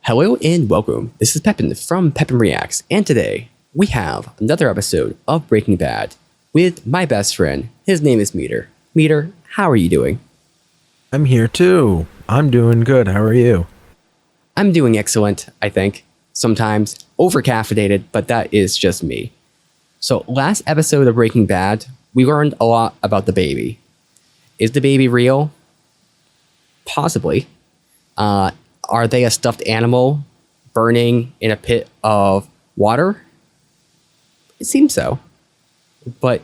Hello and welcome. This is Pepin from Pepin Reacts, and today we have another episode of Breaking Bad with my best friend. His name is Meader. Meader, how are you doing? I'm here too. I'm doing good. How are you? I'm doing excellent, I think. Sometimes over-caffeinated, but that is just me. So last episode of Breaking Bad, we learned a lot about the baby. Is the baby real? Possibly. Are they a stuffed animal burning in a pit of water? It seems so. But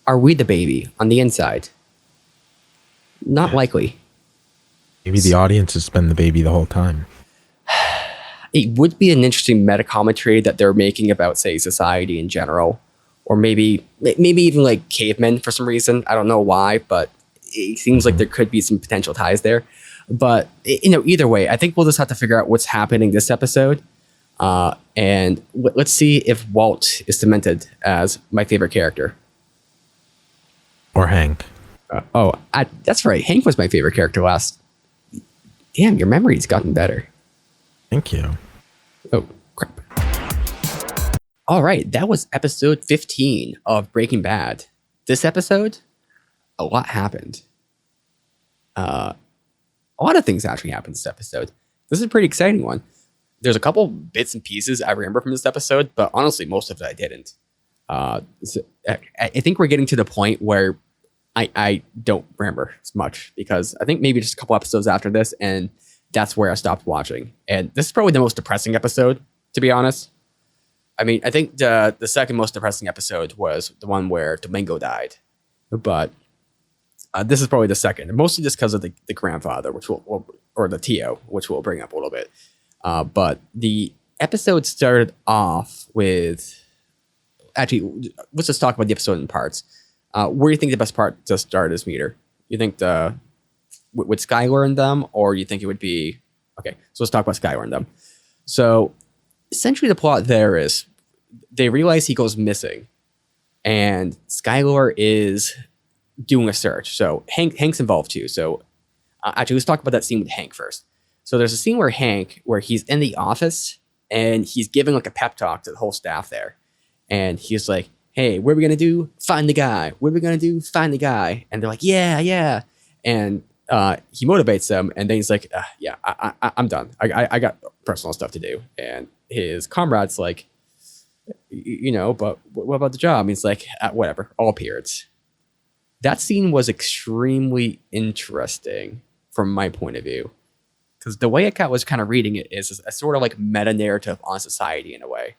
are we the baby on the inside? Not likely. Maybe the audience has been the baby the whole time. It would be an interesting meta commentary that they're making about, say, society in general, or maybe even like cavemen for some reason. I don't know why, but it seems like there could be some potential ties there. But either way, I think we'll just have to figure out what's happening this episode, and let's see if Walt is cemented as my favorite character. Or Hank. That's right. Hank was my favorite character last. Damn, your memory's gotten better. Thank you. Oh, crap. All right, that was episode 15 of Breaking Bad. This episode, a lot happened. A lot of things actually happened this episode. This is a pretty exciting one. There's a couple bits and pieces I remember from this episode, but honestly, most of it I didn't. I think we're getting to the point where I don't remember as much, because I think maybe just a couple episodes after this, and that's where I stopped watching. And this is probably the most depressing episode, to be honest. I mean, I think the second most depressing episode was the one where Domingo died, but this is probably the second, mostly just because of the grandfather, which or the Tio, which we'll bring up a little bit. But the episode started off with, actually, let's just talk about the episode in parts. Where do you think the best part to start is, Meader? You think with Skylar and them, or you think it would be, okay, so let's talk about Skylar and them. So essentially the plot there is they realize he goes missing, and Skylar is doing a search. So Hank's involved too. So actually, let's talk about that scene with Hank first. So there's a scene where he's in the office and he's giving like a pep talk to the whole staff there. And he's like, hey, what are we going to do? Find the guy. What are we going to do? Find the guy. And they're like, yeah. And he motivates them. And then he's like, yeah, I'm done. I got personal stuff to do. And his comrade's like, but what about the job? And he's like, whatever, all periods. That scene was extremely interesting from my point of view, because the way I was kind of reading it is a sort of like meta narrative on society in a way.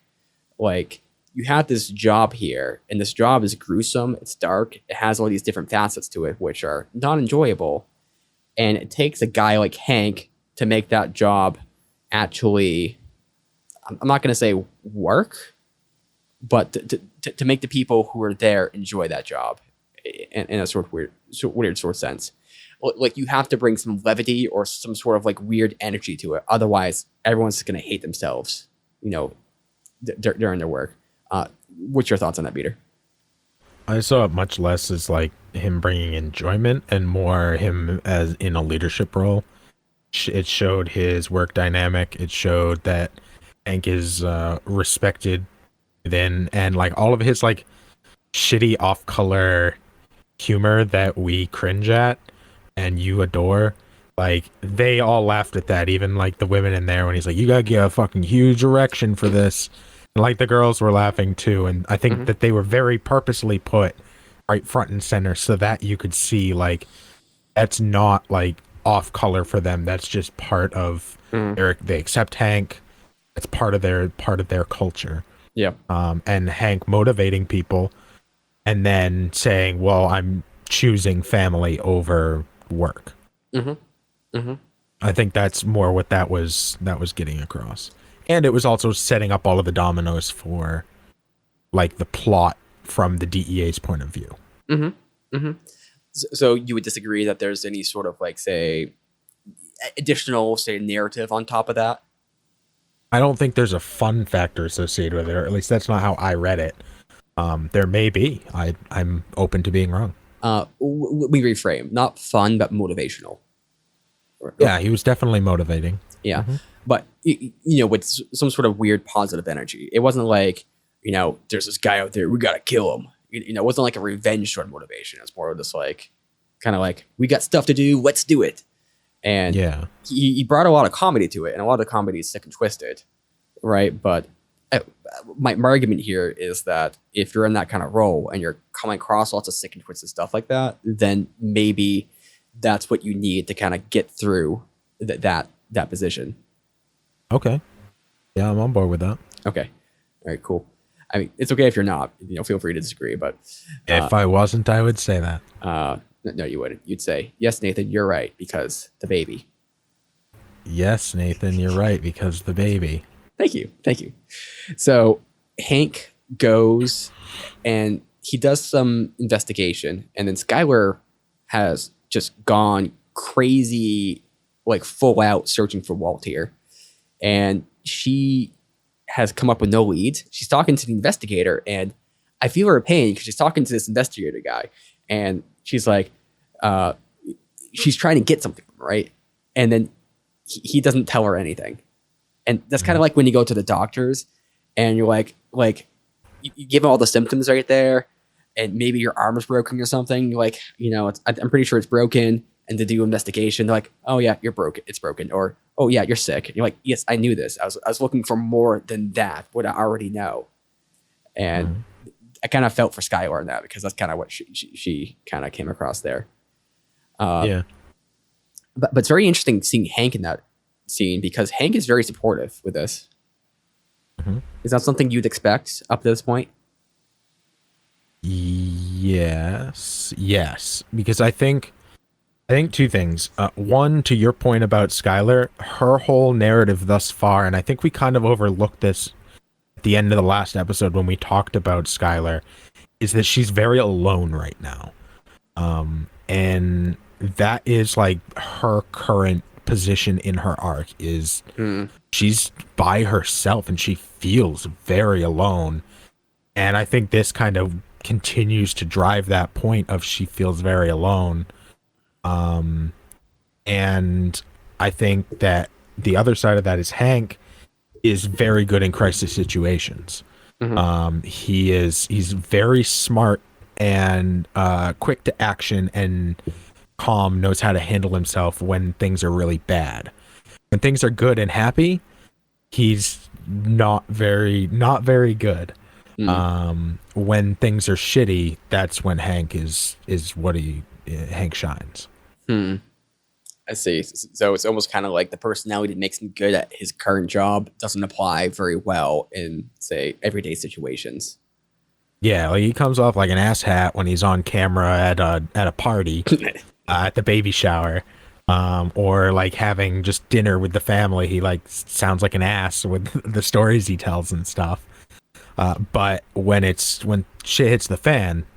Like, you have this job here, and this job is gruesome, it's dark, it has all these different facets to it, which are not enjoyable. And it takes a guy like Hank to make that job actually, I'm not going to say work, but to make the people who are there enjoy that job. In a sort of weird sort of sense. Like, you have to bring some levity or some sort of like weird energy to it. Otherwise, everyone's just going to hate themselves, during their work. What's your thoughts on that, Peter? I saw it much less as like him bringing enjoyment and more him as in a leadership role. It showed his work dynamic. It showed that Hank is respected within, and like all of his like shitty off-color humor that we cringe at and you adore, like they all laughed at that, even like the women in there when he's like, you gotta get a fucking huge erection for this, and like the girls were laughing too. And I think that they were very purposely put right front and center so that you could see like that's not like off color for them, that's just part of they accept Hank, it's part of their culture. And Hank motivating people and then saying, well, I'm choosing family over work. I think that's more what that was getting across. And it was also setting up all of the dominoes for like the plot from the DEA's point of view. So you would disagree that there's any sort of like, say, additional, say, narrative on top of that? I don't think there's a fun factor associated with it, or at least that's not how I read it. There may be. I'm open to being wrong. We reframe, not fun, but motivational. Yeah, he was definitely motivating. Yeah. but with some sort of weird positive energy. It wasn't like, there's this guy out there, we gotta kill him. It wasn't like a revenge sort of motivation. It's more of this like, kind of like, we got stuff to do, let's do it. And Yeah. he brought a lot of comedy to it, and a lot of the comedy is sick and twisted, right? But my argument here is that if you're in that kind of role and you're coming across lots of sick and twisted stuff like that, then maybe that's what you need to kind of get through that position. Okay. Yeah, I'm on board with that. Okay. All right, cool. I mean, it's okay if you're not, feel free to disagree, but If I wasn't, I would say that. no, you wouldn't. You'd say, yes, Nathan, you're right, because the baby. Yes, Nathan, you're right, because the baby. Thank you. So Hank goes and he does some investigation, and then Skylar has just gone crazy, like full out searching for Walt here. And she has come up with no leads. She's talking to the investigator, and I feel her pain because she's talking to this investigator guy, and she's like, she's trying to get something, right? And then he doesn't tell her anything. And that's kind of like when you go to the doctors and you're like you give them all the symptoms right there, and maybe your arm is broken or something. You're like, I'm pretty sure it's broken. And to do investigation, they're like, oh yeah, you're broken. It's broken. Or, oh yeah, you're sick. And you're like, yes, I knew this. I was looking for more than that, what I already know. And I kind of felt for Skylar in that, because that's kind of what she kind of came across there. Yeah. But it's very interesting seeing Hank in that scene, because Hank is very supportive with this. Is that something you'd expect up to this point? Yes, because I think two things. One, to your point about Skylar, her whole narrative thus far, and I think we kind of overlooked this at the end of the last episode when we talked about Skylar, is that she's very alone right now. And that is like her current position in her arc is she's by herself and she feels very alone. And I think this kind of continues to drive that point of she feels very alone. And I think that the other side of that is Hank is very good in crisis situations. He's very smart and quick to action and calm, knows how to handle himself when things are really bad. When things are good and happy, he's not very good. When things are shitty, that's when Hank is what Hank shines. I see. So it's almost kind of like the personality that makes him good at his current job doesn't apply very well in, say, everyday situations. Yeah, like he comes off like an asshat when he's on camera at a party, at the baby shower, or like having just dinner with the family. He like sounds like an ass with the stories he tells and stuff. But when shit hits the fan,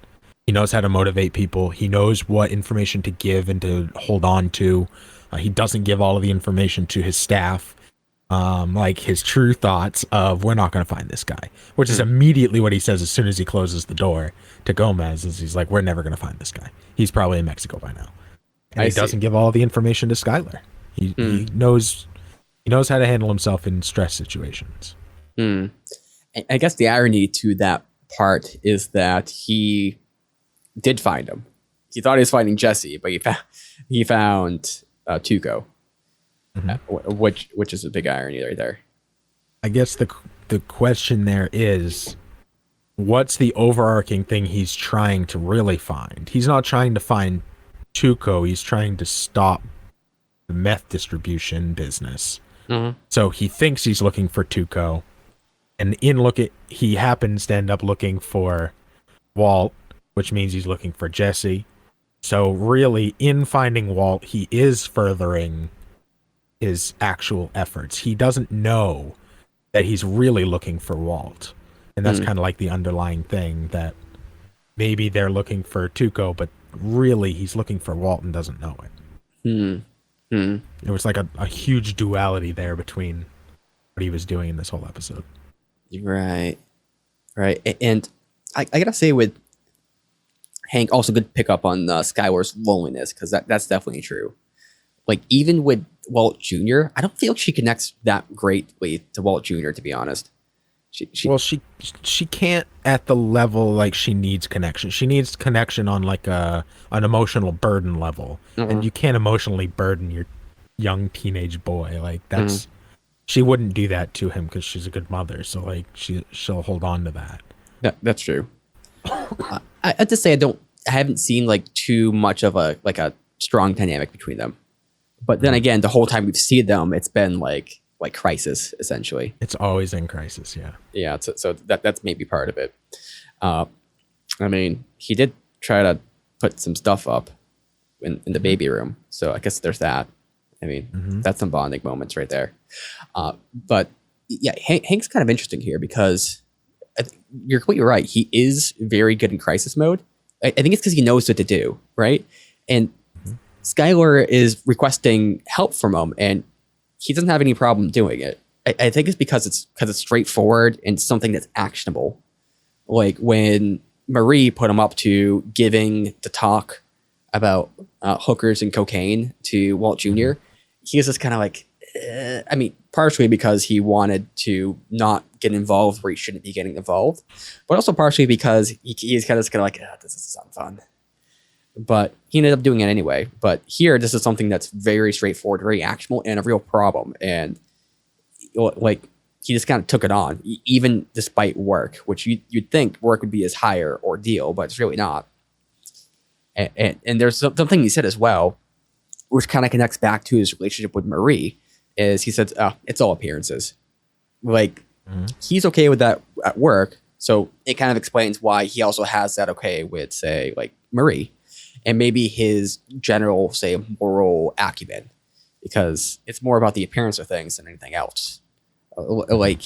he knows how to motivate people. He knows what information to give and to hold on to. He doesn't give all of the information to his staff, like his true thoughts of, we're not going to find this guy, which is immediately what he says as soon as he closes the door to Gomez. Is he's like, we're never going to find this guy. He's probably in Mexico by now. And he doesn't give all the information to Skylar. He knows how to handle himself in stress situations. I guess the irony to that part is that he did find him. He thought he was finding Jesse, but he found Tuco, which is a big irony right there. I guess the question there is, what's the overarching thing he's trying to really find? He's not trying to find Tuco. He's trying to stop the meth distribution business. So he thinks he's looking for Tuco, and he happens to end up looking for Walt, which means he's looking for Jesse. So really, in finding Walt, he is furthering his actual efforts. He doesn't know that he's really looking for Walt. And that's kind of like the underlying thing, that maybe they're looking for Tuco, but really he's looking for Walt and doesn't know it. There was like a huge duality there between what he was doing in this whole episode. Right. And I gotta say, with Hank, also good pick up on Skylar's loneliness, because that's definitely true. like even with Walt Jr., I don't feel she connects that greatly to Walt Jr., to be honest. Well, she can't at the level like she needs connection. She needs connection on like an emotional burden level, and Mhm, you can't emotionally burden your young teenage boy. Like mhm. that's she wouldn't do that to him because she's a good mother. So like she'll hold on to that. That's true. I have to say I haven't seen like too much of a strong dynamic between them. But then Mhm. again, the whole time we've seen them, it's been like crisis essentially. It's always in crisis. Yeah. Yeah, so that's maybe part of it. Uh, I mean, he did try to put some stuff up in the hmm baby room, so I guess there's that. I mean, hmm that's some bonding moments right there. But yeah, Hank's kind of interesting here because you're completely right. He is very good in crisis mode. I think it's because he knows what to do, right? And hmm Skylar is requesting help from him, and he doesn't have any problem doing it. I think it's because it's straightforward and something that's actionable. Like when Marie put him up to giving the talk about hookers and cocaine to Walt hmm Jr., he was just kind of like, I mean, partially because he wanted to not get involved where he shouldn't be getting involved, but also partially because he's kind of like, this doesn't sound fun. But he ended up doing it anyway. But here, this is something that's very straightforward, very actionable, and a real problem. And like he just kind of took it on, even despite work, which you'd think work would be his higher ordeal, but it's really not. And there's something he said as well, which kind of connects back to his relationship with Marie, is he said, oh, it's all appearances. Like hmm he's okay with that at work. So it kind of explains why he also has that okay with, say, like Marie and maybe his general, say, moral acumen, because it's more about the appearance of things than anything else. hmm Like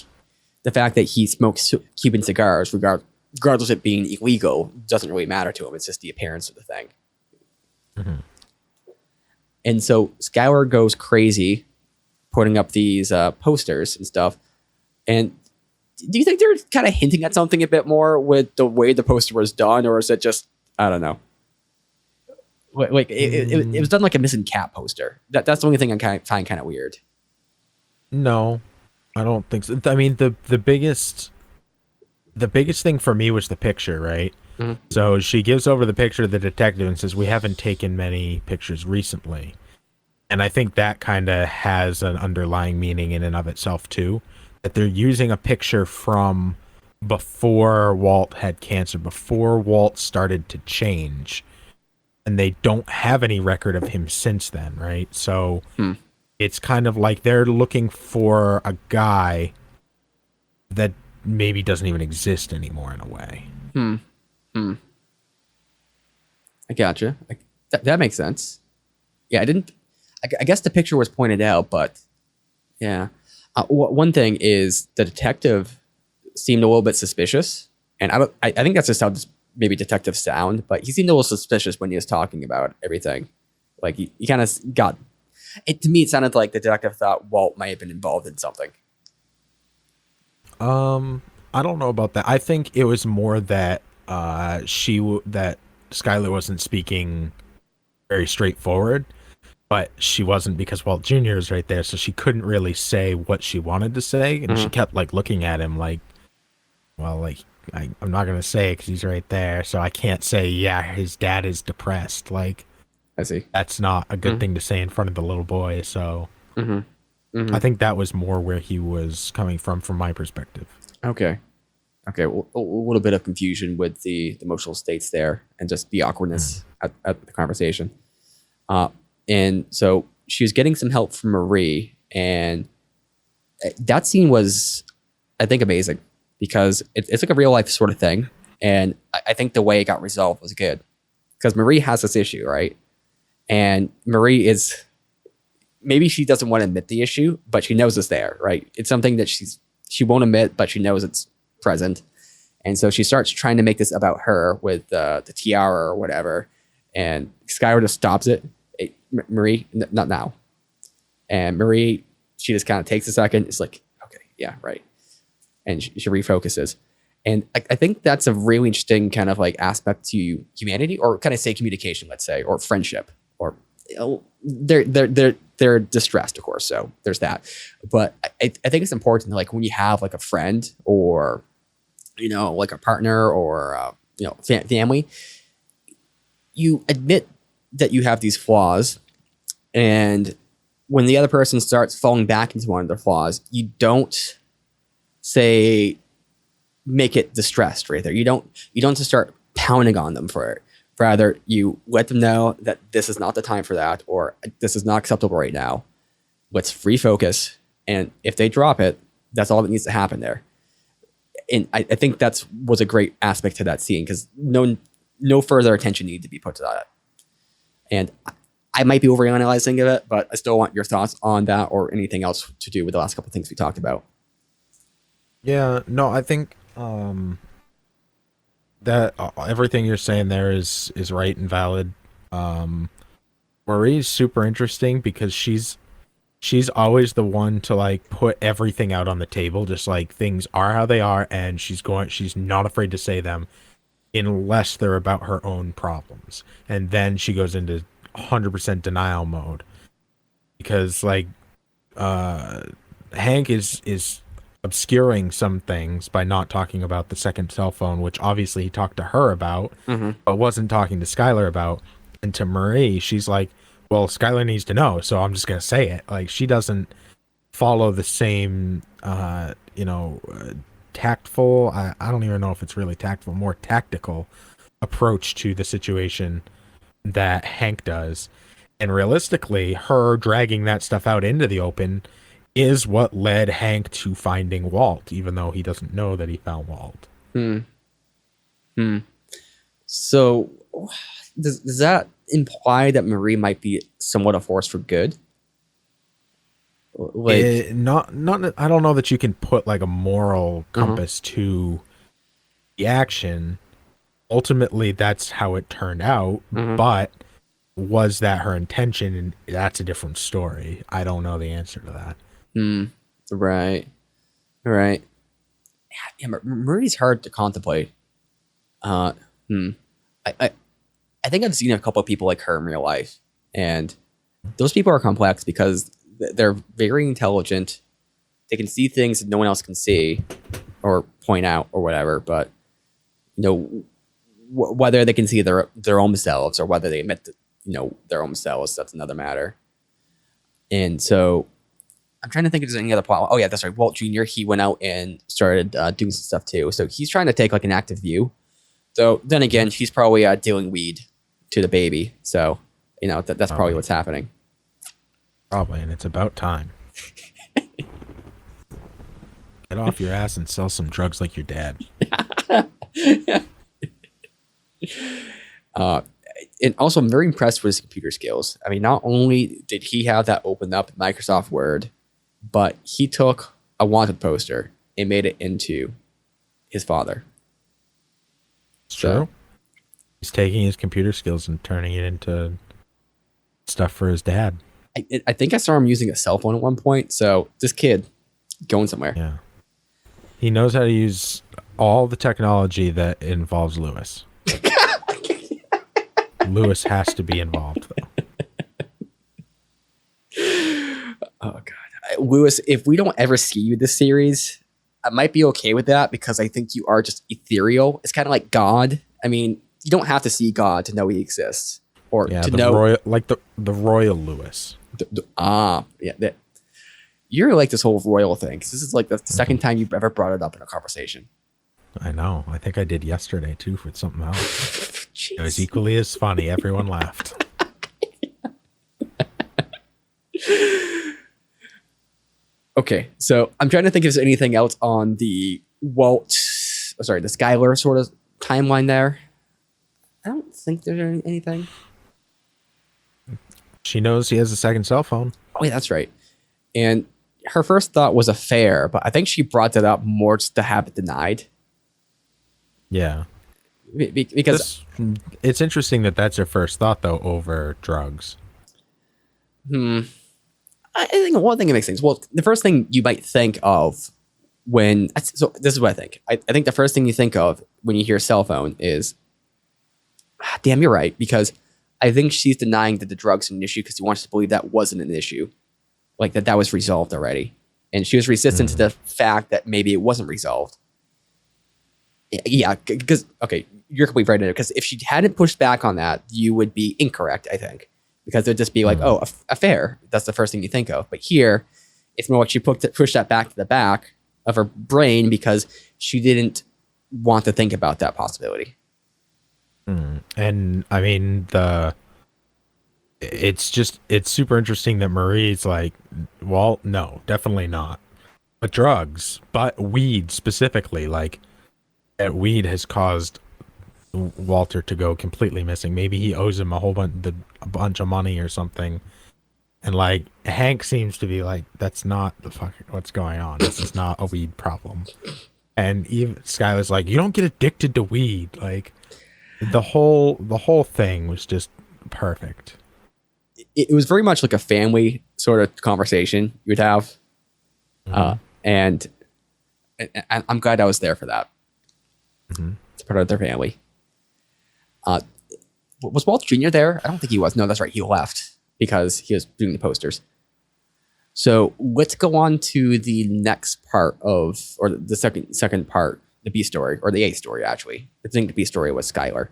the fact that he smokes Cuban cigars, regardless of it being illegal, doesn't really matter to him. It's just the appearance of the thing. hmm And so Skylar goes crazy putting up these posters and stuff. And do you think they're kind of hinting at something a bit more with the way the poster was done, or is it just, I don't know? Like it was done like a missing cat poster. That's the only thing I find kind of weird. No, I don't think so. I mean, the biggest thing for me was the picture, right? Mhm. So she gives over the picture to the detective and says, "We haven't taken many pictures recently." And I think that kind of has an underlying meaning in and of itself too, that they're using a picture from before Walt had cancer, before Walt started to change, and they don't have any record of him since then, right? So Hmm. it's kind of like they're looking for a guy that maybe doesn't even exist anymore in a way. Hmm. Hmm. I gotcha. That makes sense. Yeah, I didn't. I guess the picture was pointed out, but yeah. One thing is the detective seemed a little bit suspicious, and I think that's just how maybe detectives sound, but he seemed a little suspicious when he was talking about everything. Like he kind of got it to me. It sounded like the detective thought Walt might have been involved in something. I don't know about that. I think it was more that that Skylar wasn't speaking very straightforward, but she wasn't because Walt Jr. is right there, so she couldn't really say what she wanted to say, and she Hmm. kept like looking at him like, well, like I'm not gonna say it because he's right there, so I can't say yeah, his dad is depressed. Like I see. that's not a good Hmm. thing to say in front of the little boy. So Hmm. Hmm. I think that was more where he was coming from my perspective. Okay. Okay. Well, a little bit of confusion with the emotional states there, and just the Mm, awkwardness at the conversation. Uh, and so she was getting some help from Marie, and that scene was, I think, amazing because it's like a real life sort of thing, and I think the way it got resolved was good because Marie has this issue, right? And Marie is maybe she doesn't want to admit the issue, but she knows it's there, right? It's something that she won't admit, but she knows it's present, and so she starts trying to make this about her with the tiara or whatever, and Skylar just stops it. Hey, Marie, not now. And Marie, she just kind of takes a second. It's like, okay, yeah, right. And she refocuses. And I think that's a really interesting kind of like aspect to humanity, or kind of say communication, let's say, or friendship, or they're distressed, of course. So there's that. But I think it's important, like when you have like a friend or like a partner or family, you admit that you have these flaws, and when the other person starts falling back into one of their flaws, you don't say make it distressed right there. You don't just start pounding on them for it. Rather, you let them know that this is not the time for that, or this is not acceptable right now. Let's refocus. And if they drop it, that's all that needs to happen there. And I think that was a great aspect to that scene, because no further attention needed to be put to that. And I might be overanalyzing it, but I still want your thoughts on that or anything else to do with the last couple of things we talked about. Yeah, no, I think that everything you're saying there is right and valid. Marie's super interesting because she's always the one to like put everything out on the table, just like things are how they are, and she's not afraid to say them unless they're about her own problems. And then she goes into 100% denial mode because like Hank is obscuring some things by not talking about the second cell phone, which obviously he talked to her about, but wasn't talking to Skylar about. And to Marie, she's like, well, Skylar needs to know, so I'm just going to say it. Like, she doesn't follow the same, tactful, I don't even know if it's really tactful, more tactical approach to the situation that Hank does. And realistically, her dragging that stuff out into the open is what led Hank to finding Walt, even though he doesn't know that he found Walt. So does that imply that Marie might be somewhat a force for good? Like, not. I don't know that you can put like a moral compass to the action. Ultimately, that's how it turned out. But was that her intention? And that's a different story. I don't know the answer to that. Right. Yeah, Marie's hard to contemplate. I think I've seen a couple of people like her in real life, and those people are complex because they're very intelligent. They can see things that no one else can see or point out or whatever, but whether they can see their own selves or whether they admit their own selves, that's another matter. And so I'm trying to think if there's any other plot. Oh yeah, that's right. Walt Jr., he went out and started doing some stuff too. So he's trying to take like an active view. So then again, he's probably dealing weed to the baby. So, that's probably what's happening. Probably, and it's about time. Get off your ass and sell some drugs like your dad. And also, I'm very impressed with his computer skills. I mean, not only did he have that open up Microsoft Word, but he took a wanted poster and made it into his father. True. He's taking his computer skills and turning it into stuff for his dad. I think I saw him using a cell phone at one point. So this kid going somewhere. Yeah. He knows how to use all the technology that involves Lewis. Lewis has to be involved, though. Oh, God. Lewis, if we don't ever see you this series, I might be okay with that because I think you are just ethereal. It's kind of like God. I mean, you don't have to see God to know he exists or to know. Royal, like the royal Lewis. You're like this whole royal thing. This is like the second time you've ever brought it up in a conversation. I know. I think I did yesterday too for something else. It was equally as funny. Everyone laughed. Okay, so I'm trying to think if there's anything else on the the Skylar sort of timeline there. I don't think there's anything. She knows he has a second cell phone. Oh, yeah, that's right. And her first thought was affair, but I think she brought that up more just to have it denied. Yeah. Because it's interesting that that's her first thought, though, over drugs. I think one thing that makes sense. Well, the first thing you might think of so this is what I think. I think the first thing you think of when you hear cell phone is, damn, you're right. Because I think she's denying that the drug's an issue because she wants to believe that wasn't an issue, like that was resolved already. And she was resistant to the fact that maybe it wasn't resolved. Yeah, because, okay, you're completely right in it. Because if she hadn't pushed back on that, you would be incorrect, I think. Because it'd just be like, oh, affair. That's the first thing you think of. But here, it's more like she pushed that back to the back of her brain because she didn't want to think about that possibility. And I mean, it's super interesting that Marie's like, well, no, definitely not. But drugs, but weed specifically, like that weed has caused Walter to go completely missing. Maybe he owes him a bunch of money or something. And like Hank seems to be like, that's not the fuck what's going on. This is not a weed problem. And even Skylar's like, you don't get addicted to weed. Like the whole thing was just perfect. It was very much like a family sort of conversation you would have. And I'm glad I was there for that. It's part of their family. Was Walt Jr. there? I don't think he was. No, that's right. He left because he was doing the posters. So let's go on to the next part or the second part, the B story, or the A story, actually. I think the B story was Skylar.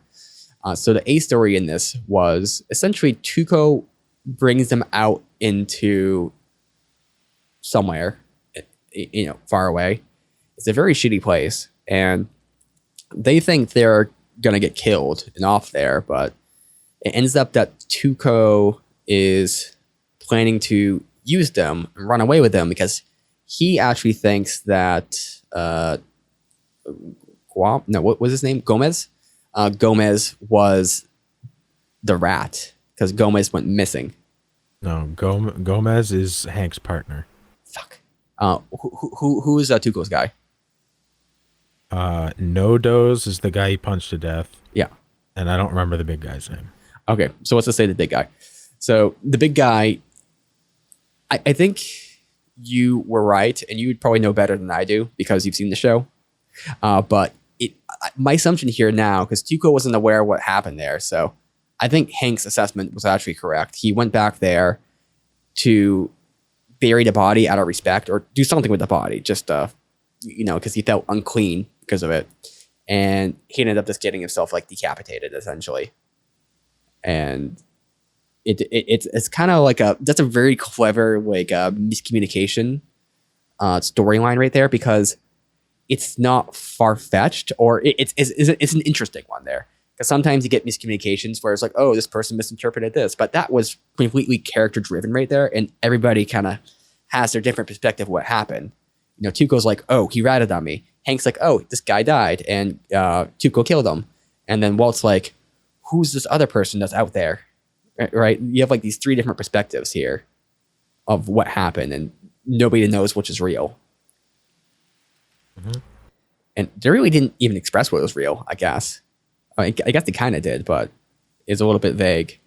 So the A story in this was essentially Tuco brings them out into somewhere, far away. It's a very shitty place, and they think they're gonna get killed and off there, but it ends up that Tuco is planning to use them and run away with them because he actually thinks that what was his name? Gomez? Gomez was the rat because Gomez went missing. No, Gomez is Hank's partner. Fuck. Who is Tuco's guy? Nodos is the guy he punched to death. Yeah. And I don't remember the big guy's name. Okay, so let's just say the big guy. So the big guy, I think you were right, and you would probably know better than I do because you've seen the show. But my assumption here now, because Tuco wasn't aware of what happened there, so I think Hank's assessment was actually correct. He went back there to bury the body out of respect or do something with the body, just because he felt unclean because of it. And he ended up just getting himself like decapitated essentially. And it's kind of like that's a very clever like miscommunication storyline right there, because it's not far-fetched, or it's an interesting one there. Because sometimes you get miscommunications where it's like, oh, this person misinterpreted this, but that was completely character driven right there, and everybody kind of has their different perspective of what happened. Tuco's like, oh, he ratted on me. Hank's like, oh, this guy died, and Tuco killed him. And then Walt's like, who's this other person that's out there? Right? You have like these three different perspectives here of what happened, and nobody knows which is real. And they really didn't even express what was real, I guess. I guess they kind of did, but it's a little bit vague.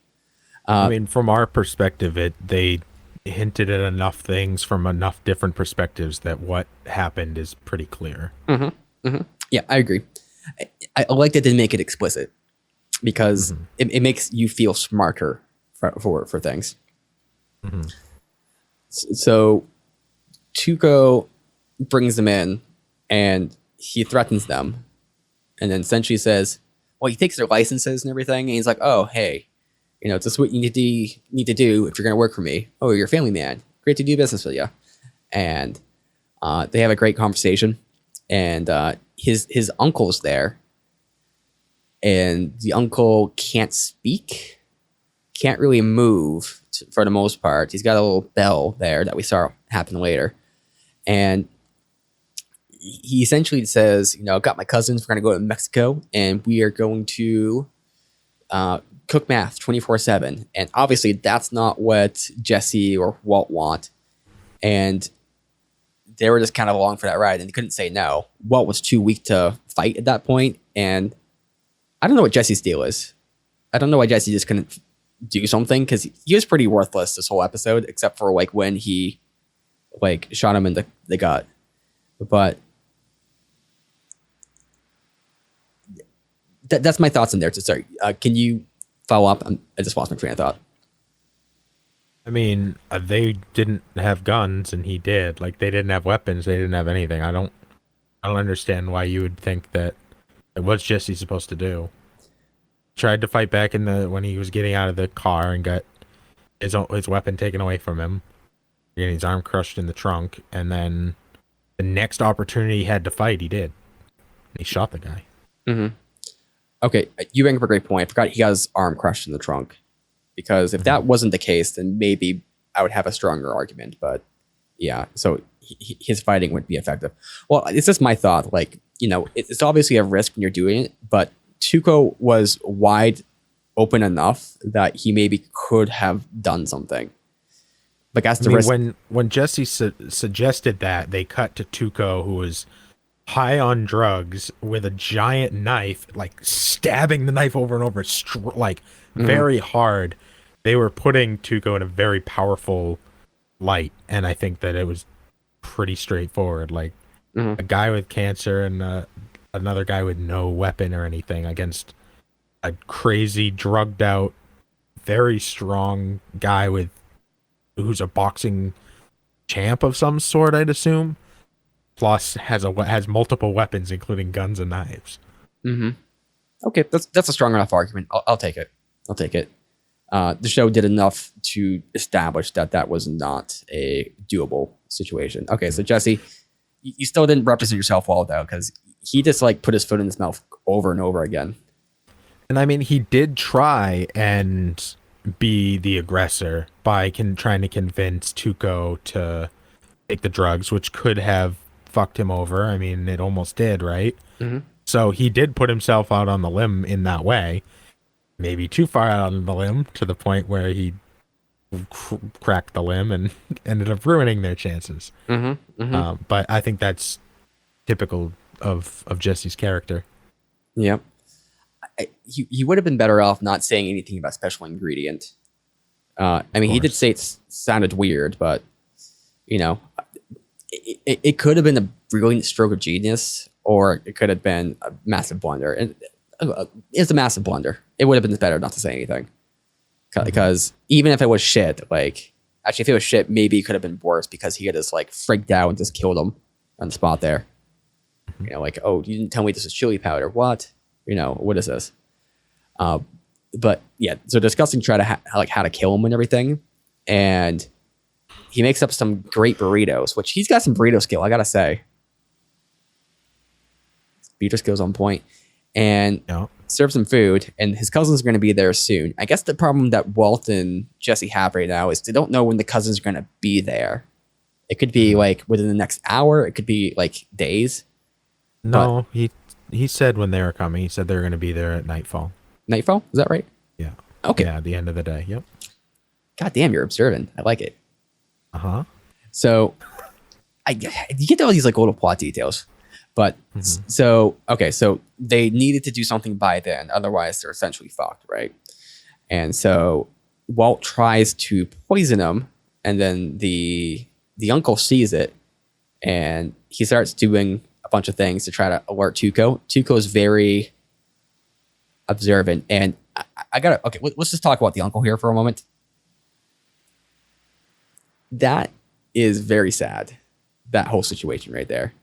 I mean, from our perspective, they hinted at enough things from enough different perspectives that what happened is pretty clear. Yeah, I agree. I like that they didn't make it explicit, because it makes you feel smarter for things. So Tuco brings them in, and he threatens them, and then essentially says, well, he takes their licenses and everything, and he's like, oh, hey, this is what you need to do if you're going to work for me. Oh, you're a family man. Great to do business with you. And they have a great conversation, and his uncle's there, and the uncle can't speak, can't really move for the most part. He's got a little bell there that we saw happen later. And he essentially says, I've got my cousins. We're going to go to Mexico, and we are going to cook meth 24/7. And obviously that's not what Jesse or Walt want. And they were just kind of along for that ride, and they couldn't say no. Walt was too weak to fight at that point. And I don't know what Jesse's deal is. I don't know why Jesse just couldn't do something, because he was pretty worthless this whole episode, except for like when he like shot him in the gut. But that's my thoughts in there. So sorry, can you follow up? I just lost my train of thought. I mean, they didn't have guns and he did. Like, they didn't have weapons, they didn't have anything. I don't understand why you would think that. What's Jesse supposed to do? Tried to fight back when he was getting out of the car and got his weapon taken away from him, getting his arm crushed in the trunk, and then the next opportunity he had to fight, he did. He shot the guy. Mm-hmm. Okay, you bring up a great point. I forgot he got his arm crushed in the trunk. Because if that wasn't the case, then maybe I would have a stronger argument. But yeah, so his fighting would be effective. Well, it's just my thought. Like, it's obviously a risk when you're doing it, but Tuco was wide open enough that he maybe could have done something. Like, that's the risk. When Jesse suggested that, they cut to Tuco, who was high on drugs with a giant knife, like stabbing the knife over and over, very hard. They were putting Tuco in a very powerful light, and I think that it was pretty straightforward. Like, a guy with cancer and another guy with no weapon or anything against a crazy, drugged out, very strong guy who's a boxing champ of some sort, I'd assume. Plus has multiple weapons, including guns and knives. Mm-hmm. Okay, that's a strong enough argument. I'll take it. The show did enough to establish that was not a doable situation. Okay, so Jesse, you still didn't represent yourself well, though, because he just put his foot in his mouth over and over again. And I mean, he did try and be the aggressor by trying to convince Tuco to take the drugs, which could have fucked him over. I mean, it almost did, right? Mm-hmm. So he did put himself out on the limb in that way. Maybe too far out on the limb to the point where he cracked the limb and ended up ruining their chances. Mm-hmm. Mm-hmm. But I think that's typical of Jesse's character. Yep. He would have been better off not saying anything about special ingredient. I mean, he did say it sounded weird, but it could have been a brilliant stroke of genius, or it could have been a massive blunder. And it's a massive blunder. It would have been better not to say anything, because even if it was shit, actually, if it was shit, maybe it could have been worse because he had just freaked out and just killed him on the spot there. Oh, you didn't tell me this is chili powder. What? What is this? But yeah, so discussing how to kill him and everything, and he makes up some great burritos, which he's got some burrito skill, I gotta say. Burrito skills on point, and serve some food. And his cousins are going to be there soon. I guess the problem that Walt and Jesse have right now is they don't know when the cousins are going to be there. It could be within the next hour. It could be days. No, he said when they were coming. He said they were going to be there at nightfall. Nightfall? Is that right? Yeah. Okay. Yeah, at the end of the day. Yep. God damn, you're observant. I like it. Uh-huh. So you get to all these little plot details. But so they needed to do something by then. Otherwise, they're essentially fucked, right? And so Walt tries to poison him, and then the uncle sees it, and he starts doing a bunch of things to try to alert Tuco. Tuco is very observant, and let's just talk about the uncle here for a moment. That is very sad, that whole situation right there.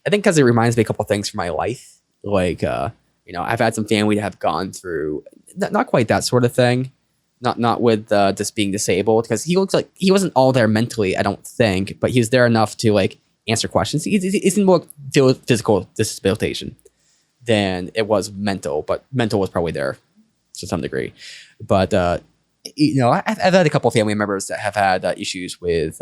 I think because it reminds me of a couple things from my life. I've had some family that have gone through not quite that sort of thing. Not with just being disabled, because he looks like he wasn't all there mentally, I don't think, but he was there enough to answer questions. He's in more physical disabilitation than it was mental, but mental was probably there to some degree. But I've had a couple of family members that have had issues with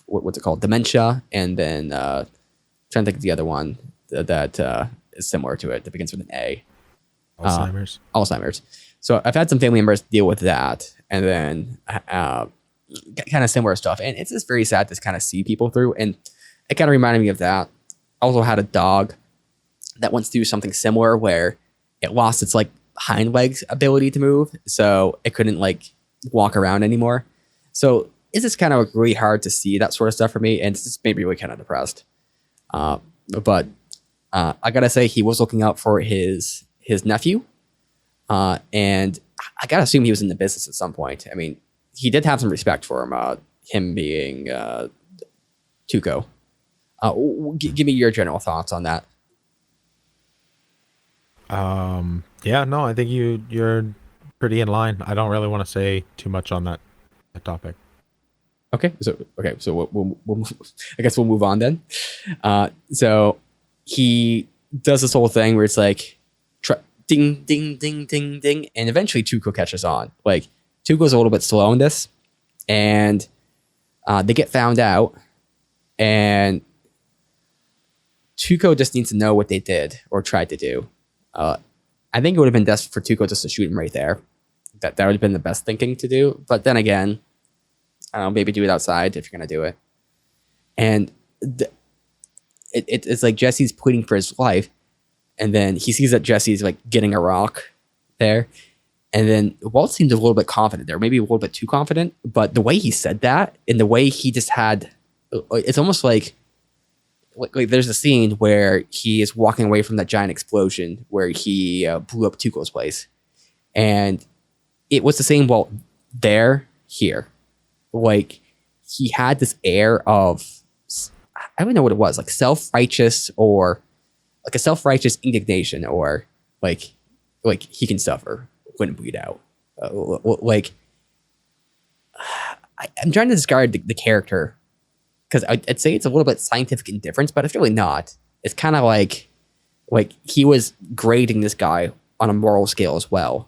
what's it called, dementia, and then trying to think of the other one that is similar to it that begins with an A. Alzheimer's. So I've had some family members deal with that, and then kind of similar stuff, and it's just very sad to kind of see people through, and it kind of reminded me of that. I also had a dog that went through something similar where it lost its hind legs ability to move, so it couldn't walk around anymore. So it's just kind of really hard to see that sort of stuff for me, and it's just made me really kind of depressed. But I gotta say, he was looking out for his his nephew. And I gotta assume he was in the business at some point. I mean, he did have some respect for him being Tuco. Give me your general thoughts on that. Yeah, no, I think you're pretty in line. I don't really want to say too much on that topic. Okay, so I guess we'll move on then. So he does this whole thing where it's like, ding, ding, ding, ding, ding, and eventually Tuco catches on. Like Tuco's a little bit slow in this, and they get found out, and Tuco just needs to know what they did or tried to do. I think it would have been best for Tuco just to shoot him right there. That would have been the best thinking to do. But then again, I don't know, maybe do it outside if you're gonna do it. And it's like Jesse's pleading for his life, and then he sees that Jesse's like getting a rock there, and then Walt seems a little bit confident there, maybe a little bit too confident. But the way he said that, and the way he just had, it's almost like there's a scene where he is walking away from that giant explosion where he blew up Tuco's place, and it was the same Walt there here. Like he had this air of, I don't know what it was, like self-righteous, or like a self-righteous indignation, or like he can suffer, wouldn't bleed out. I'm trying to describe the character, because I'd say it's a little bit scientific indifference, but it's really not. It's kind of like he was grading this guy on a moral scale as well.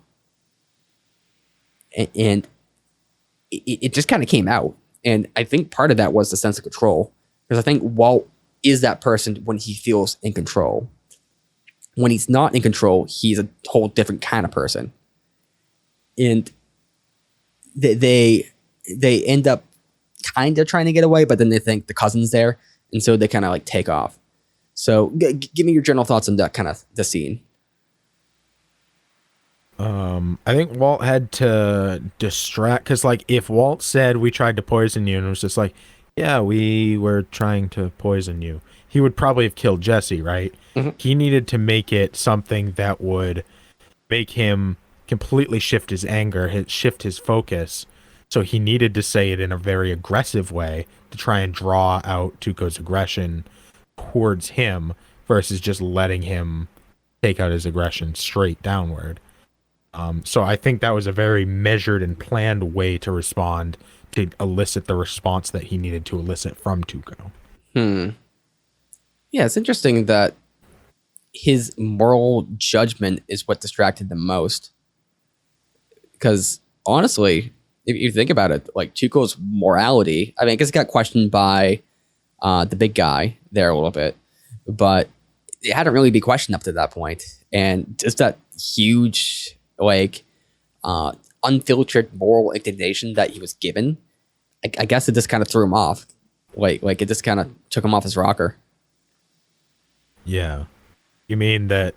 And it just kind of came out. And I think part of that was the sense of control. Because I think Walt is that person when he feels in control. When he's not in control, he's a whole different kind of person. And they end up kind of trying to get away, but then they think the cousin's there. And so they kind of like take off. So give me your general thoughts on that kind of the scene. I think Walt had to distract, because like if Walt said we tried to poison you and it was just like, yeah, we were trying to poison you, he would probably have killed Jesse, right? Mm-hmm. He needed to make it something that would make him completely shift his anger, shift his focus. So he needed to say it in a very aggressive way to try and draw out Tuco's aggression towards him versus just letting him take out his aggression straight downward. So I think that was a very measured and planned way to respond, to elicit the response that he needed to elicit from Tuco. Yeah, it's interesting that his moral judgment is what distracted them most. Because honestly, if you think about it, like Tuco's morality, I mean, I guess it got questioned by the big guy there a little bit, but it hadn't really been questioned up to that point. And just that huge, like, unfiltered moral indignation that he was given, I guess it just kind of threw him off. Like it just kind of took him off his rocker. Yeah. You mean that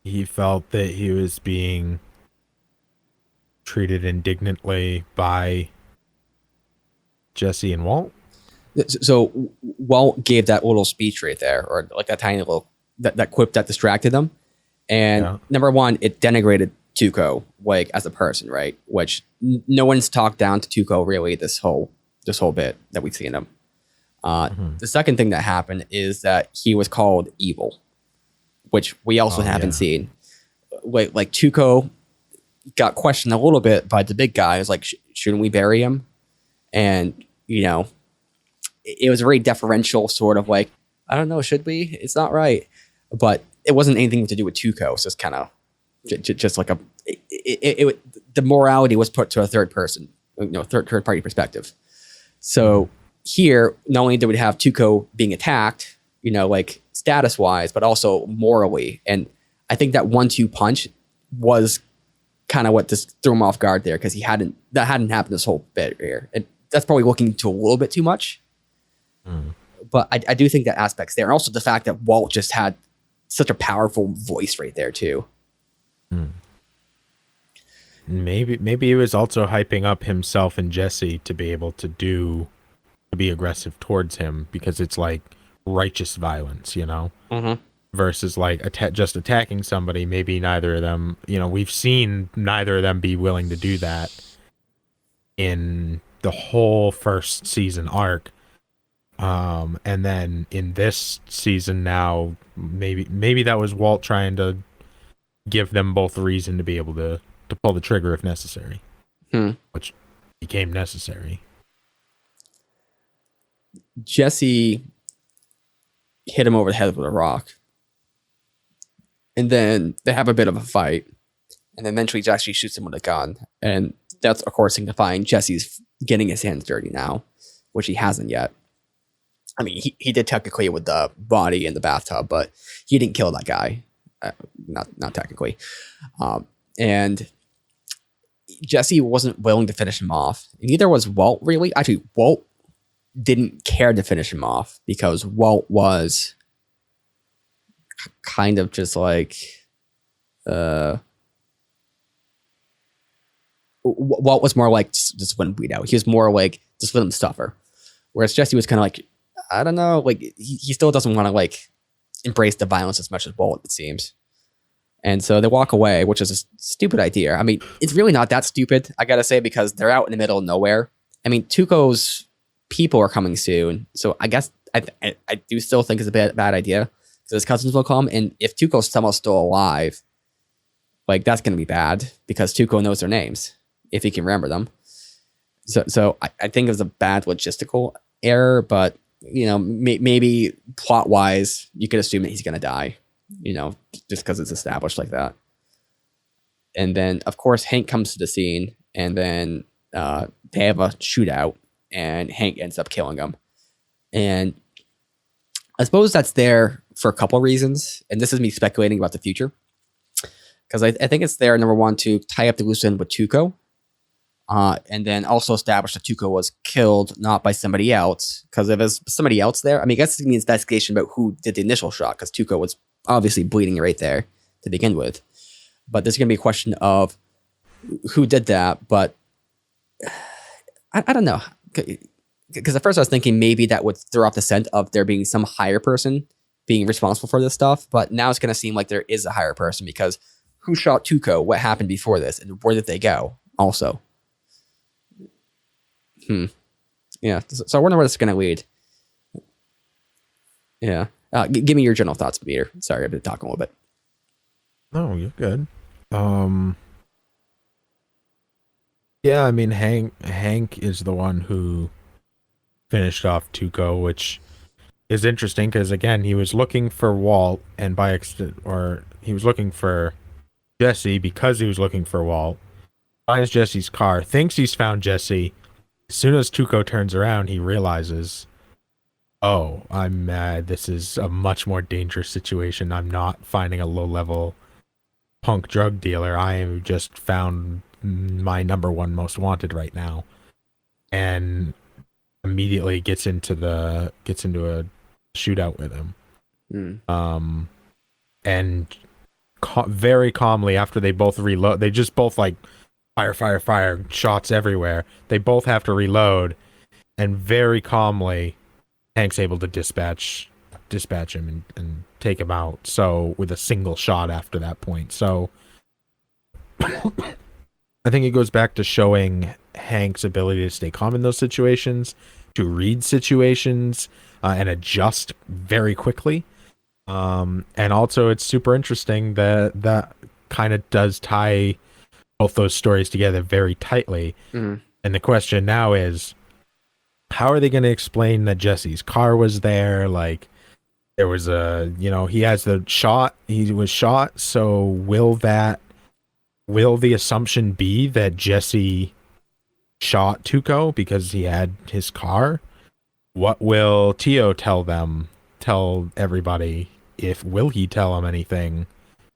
he felt that he was being treated indignantly by Jesse and Walt? So Walt gave that little speech right there, or like that tiny little that quip that distracted them. And number one, it denigrated Tuco like as a person, right? Which no one's talked down to Tuco really this whole bit that we've seen him. The second thing that happened is that he was called evil, which we also haven't seen. Like Tuco got questioned a little bit by the big guy. It was like, shouldn't we bury him? And it was a very deferential sort of like, I don't know, should we? It's not right. But it wasn't anything to do with Tuco. It's just kind of just like the morality was put to a third person, third party perspective. So here, not only did we have Tuco being attacked, like status wise, but also morally. And I think that 1-2 punch was kind of what just threw him off guard there, because that hadn't happened this whole bit here. And that's probably looking to a little bit too much. But I do think that aspect's there. And also the fact that Walt just had such a powerful voice right there too. Maybe he was also hyping up himself and Jesse to be able to be aggressive towards him, because it's like righteous violence, Mm-hmm. versus like just attacking somebody. Maybe neither of them, we've seen neither of them be willing to do that in the whole first season arc. And then in this season now, maybe that was Walt trying to give them both a reason to be able to pull the trigger if necessary, which became necessary. Jesse hit him over the head with a rock. And then they have a bit of a fight. And then eventually Jesse shoots him with a gun. And that's, of course, signifying Jesse's getting his hands dirty now, which he hasn't yet. I mean, he did technically with the body in the bathtub, but he didn't kill that guy. Not technically. And Jesse wasn't willing to finish him off. Neither was Walt, really. Actually, Walt didn't care to finish him off because Walt was kind of just like Walt was more like just let him bleed out. He was more like just let him suffer, whereas Jesse was kind of like, I don't know, like he still doesn't want to like embrace the violence as much as Walt, it seems. And so they walk away, which is a stupid idea. I mean, it's really not that stupid, I gotta say, because they're out in the middle of nowhere. I mean, Tuco's people are coming soon, so I guess I do still think it's a bad idea because his cousins will come, and if Tuco's somehow still alive, like that's going to be bad because Tuco knows their names if he can remember them. So I think it was a bad logistical error, but maybe plot wise, you could assume that he's going to die, just because it's established like that. And then of course Hank comes to the scene, and then they have a shootout. And Hank ends up killing him. And I suppose that's there for a couple of reasons. And this is me speculating about the future. Because I think it's there, number one, to tie up the loose end with Tuco. And then also establish that Tuco was killed not by somebody else. Because if there's somebody else there, I mean, I guess it means investigation about who did the initial shot. Because Tuco was obviously bleeding right there to begin with. But there's going to be a question of who did that. But I don't know. Because at first I was thinking maybe that would throw off the scent of there being some higher person being responsible for this stuff. But now it's going to seem like there is a higher person because who shot Tuco? What happened before this? And where did they go also? Yeah. So I wonder where this is going to lead. Yeah. Give me your general thoughts, Meader. Sorry, I've been talking a little bit. No, you're good. Yeah, I mean, Hank is the one who finished off Tuco, which is interesting because, again, he was looking for Walt, and by extent, or he was looking for Jesse because he was looking for Walt. Finds Jesse's car, thinks he's found Jesse. As soon as Tuco turns around, he realizes, oh, I'm mad. This is a much more dangerous situation. I'm not finding a low-level punk drug dealer. I am just found my number one most wanted right now, and immediately gets into a shootout with him. And very calmly, after they both reload, they just both like fire, shots everywhere. They both have to reload, and very calmly, Hank's able to dispatch him and take him out. So with a single shot after that point. So I think it goes back to showing Hank's ability to stay calm in those situations, to read situations, and adjust very quickly. And also, it's super interesting that kind of does tie both those stories together very tightly. And the question now is, how are they going to explain that Jesse's car was there? Like, there was he has the shot, he was shot, so will the assumption be that Jesse shot Tuco because he had his car? What will Tio tell everybody? Will he tell them anything?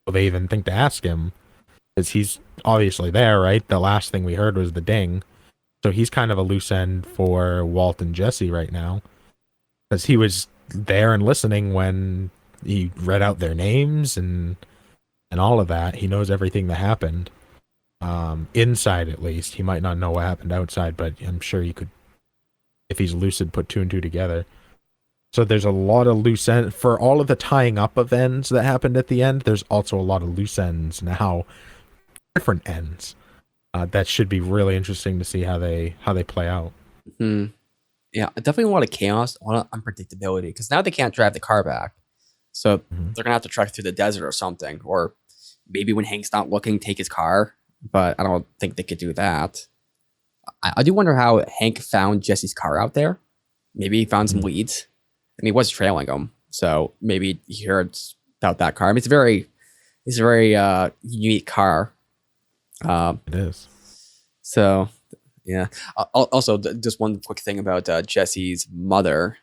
Will they even think to ask him? Because he's obviously there, right? The last thing we heard was the ding. So he's kind of a loose end for Walt and Jesse right now. Because he was there and listening when he read out their names and all of that. He knows everything that happened. Inside, at least. He might not know what happened outside, but I'm sure he could, if he's lucid, put two and two together. So there's a lot of loose ends for all of the tying up of ends that happened at the end. There's also a lot of loose ends now, different ends. That should be really interesting to see how they play out. Hmm. Yeah, definitely a lot of chaos, a lot of unpredictability. Because now they can't drive the car back, so they're gonna have to trek through the desert or something, or maybe when Hank's not looking, take his car. But I don't think they could do that. I do wonder how Hank found Jesse's car out there. Maybe he found some leads. I mean, he was trailing him, so maybe he heard about that car. I mean, it's a very unique car. It is. So, yeah. Also, just one quick thing about Jesse's mother.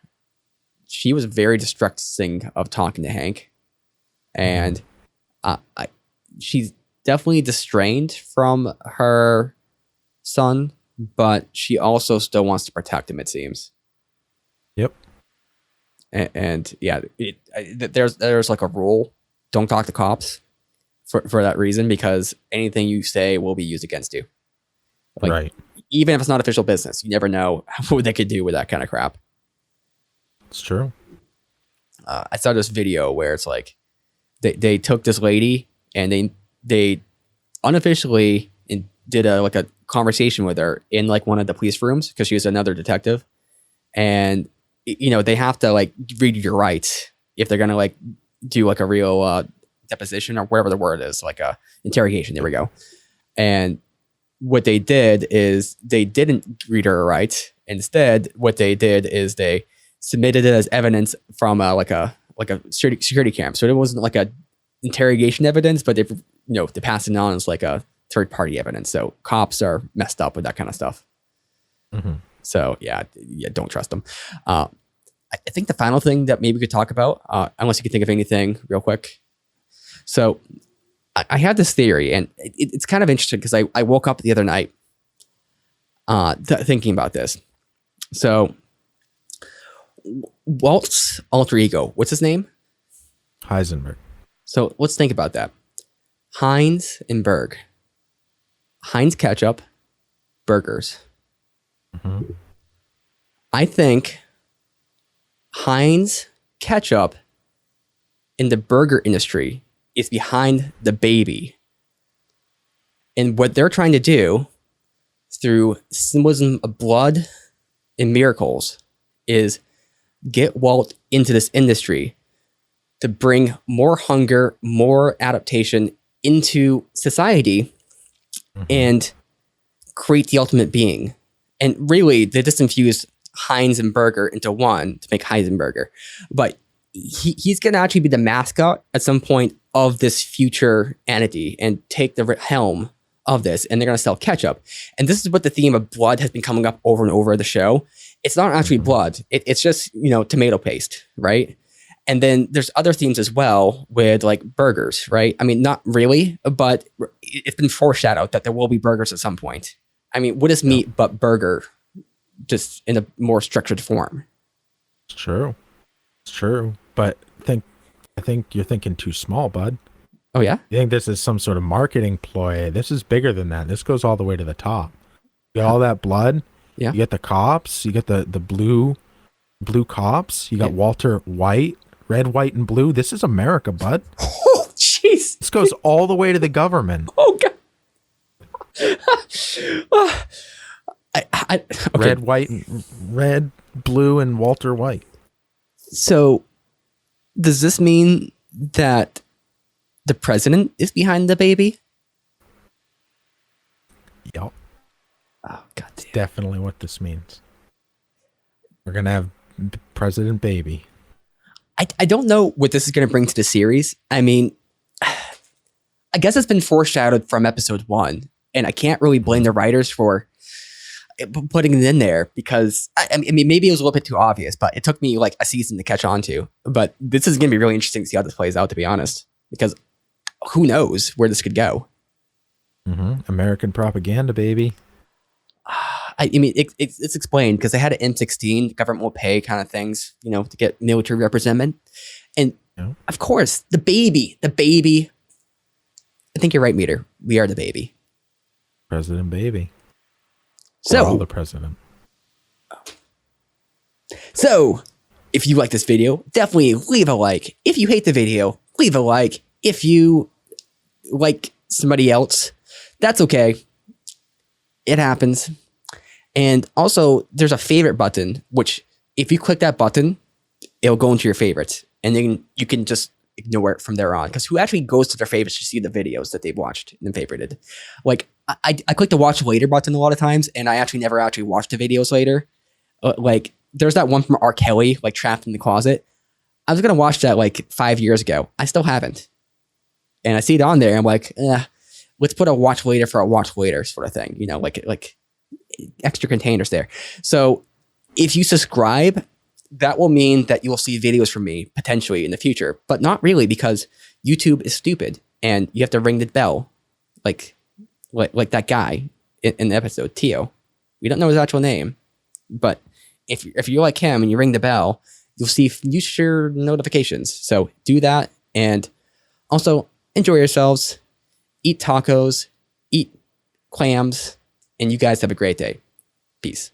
She was very distrusting of talking to Hank, and she's definitely distrained from her son, but she also still wants to protect him, it seems. Yep. And yeah, there's like a rule: don't talk to cops for that reason, because anything you say will be used against you. Like, right. Even if it's not official business, you never know what they could do with that kind of crap. It's true. I saw this video where it's like they took this lady and they unofficially did a conversation with her in like one of the police rooms, because she was another detective, and they have to like read your rights if they're gonna like do like a real deposition or whatever the word is, like a interrogation. There we go. And what they did is they didn't read her rights. Instead, what they did is they submitted it as evidence from like a security cam. So it wasn't like a interrogation evidence, but they passed it on as like a third party evidence. So cops are messed up with that kind of stuff. Mm-hmm. So yeah, don't trust them. I think the final thing that maybe we could talk about, unless you can think of anything real quick. So I had this theory, and it's kind of interesting because I woke up the other night thinking about this. So Walt's alter ego, what's his name? Heisenberg. So let's think about that. Heinz and Berg. Heinz ketchup, burgers. Mm-hmm. I think Heinz ketchup in the burger industry is behind the baby. And what they're trying to do through symbolism of blood and miracles is get Walt into this industry to bring more hunger, more adaptation into society, and create the ultimate being. And really, they just infused Heinz and Burger into one to make Heisenberger. But he's going to actually be the mascot at some point of this future entity and take the helm of this. And they're going to sell ketchup. And this is what the theme of blood has been coming up over and over the show. It's not actually blood. It's just, tomato paste, right? And then there's other themes as well with like burgers, right? I mean, not really, but it's been foreshadowed that there will be burgers at some point. I mean, what is meat but burger, just in a more structured form? It's true. It's true. But I think you're thinking too small, bud. Oh, yeah? You think this is some sort of marketing ploy? This is bigger than that. This goes all the way to the top. You got all that blood. Yeah. You get the cops. You get the blue cops. You got Walter White, red, white, and blue. This is America, bud. Oh, jeez. This goes all the way to the government. Oh, God. Okay. Red, blue, and Walter White. So, does this mean that the president is behind the baby? Yup. Oh, God damn. Definitely what this means. We're going to have President Baby. I don't know what this is going to bring to the series. I mean, I guess it's been foreshadowed from episode 1, and I can't really blame the writers for putting it in there, because I mean, maybe it was a little bit too obvious, but it took me like a season to catch on to. But this is going to be really interesting to see how this plays out, to be honest, because who knows where this could go. American propaganda, baby. I mean, it's explained because they had an M16, the government will pay kind of things, to get military representment. And of course, the baby. I think you're right, Meader. We are the baby. President Baby. So, we're all the president. So, If you like this video, definitely leave a like. If you hate the video, leave a like. If you like somebody else, that's okay. It happens. And also, there's a favorite button, which if you click that button, it'll go into your favorites. And then you can just ignore it from there on. Because who actually goes to their favorites to see the videos that they've watched and favorited? Like, I click the watch later button a lot of times, and I actually never actually watch the videos later. Like, there's that one from R. Kelly, like Trapped in the Closet. I was going to watch that like 5 years ago. I still haven't. And I see it on there. And I'm like, let's put a watch later for a watch later sort of thing. You know, like extra containers there. So if you subscribe, that will mean that you will see videos from me potentially in the future, but not really, because YouTube is stupid and you have to ring the bell. Like that guy in the episode, Tio. We don't know his actual name, but if you're like him and you ring the bell, you'll see future notifications. So do that, and also enjoy yourselves, eat tacos, eat clams, and you guys have a great day. Peace.